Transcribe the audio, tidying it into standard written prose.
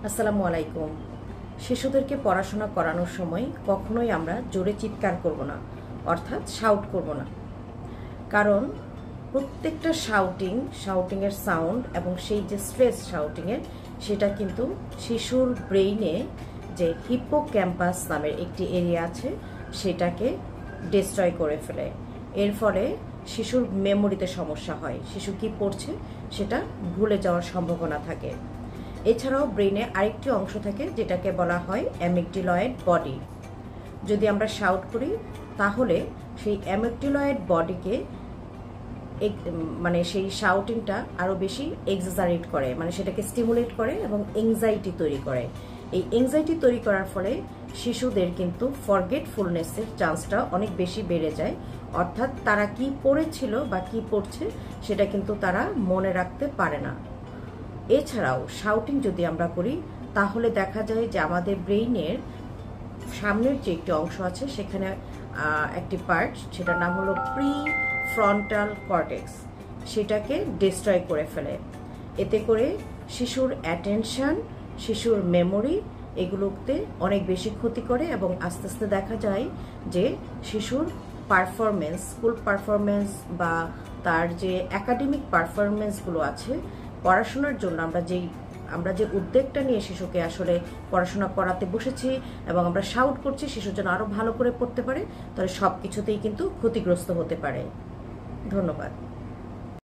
আসসালামু আলাইকুম। শিশুদেরকে পড়াশোনা করানোর সময় কখনোই আমরা জোরে চিৎকার করব না, অর্থাৎ শাউট করব না। কারণ প্রত্যেকটা শাউটিংয়ের সাউন্ড এবং সেই যে স্ট্রেস শাউটিংয়ের, সেটা কিন্তু শিশুর ব্রেইনে যে হিপোক্যাম্পাস নামের একটি এরিয়া আছে সেটাকে ডিস্ট্রয় করে ফেলে। এর ফলে শিশুর মেমোরিতে সমস্যা হয়, শিশু কি পড়ছে সেটা ভুলে যাওয়ার সম্ভাবনা থাকে। এছাড়াও ব্রেনে আরেকটি অংশ থাকে যেটাকে বলা হয় অ্যামিগডালয়েড বডি। যদি আমরা শাউট করি তাহলে সেই অ্যামিগডালয়েড বডিকে মানে সেই শাউটিংটা আরও বেশি এক্সাজারেট করে, মানে সেটাকে স্টিমুলেট করে এবং এংজাইটি তৈরি করে। এই এংজাইটি তৈরি করার ফলে শিশুদের কিন্তু ফরগেটফুলনেসের চান্সটা অনেক বেশি বেড়ে যায়, অর্থাৎ তারা কি পড়েছিল বা কি পড়ছে সেটা কিন্তু তারা মনে রাখতে পারে না। এছাড়াও শাউটিং যদি আমরা করি তাহলে দেখা যায় যে আমাদের ব্রেইনের সামনের যে একটি অংশ আছে সেখানে একটি পার্ট, সেটার নাম হলো প্রি ফ্রন্টাল কর্টেক্স, সেটাকে ডিস্ট্রয় করে ফেলে। এতে করে শিশুর অ্যাটেনশন, শিশুর মেমোরি এগুলোতে অনেক বেশি ক্ষতি করে এবং আস্তে আস্তে দেখা যায় যে শিশুর পারফরমেন্স, স্কুল পারফরমেন্স বা তার যে একাডেমিক পারফরমেন্সগুলো আছে, পড়াশোনার জন্য আমরা যে উদ্যোগটা নিয়ে শিশুকে আসলে পড়াশোনা করাতে বসেছি এবং আমরা শাউট করছি শিশুর জন্য আরো ভালো করে পড়তে পারে, তাহলে সব কিছুতেই কিন্তু ক্ষতিগ্রস্ত হতে পারে। ধন্যবাদ।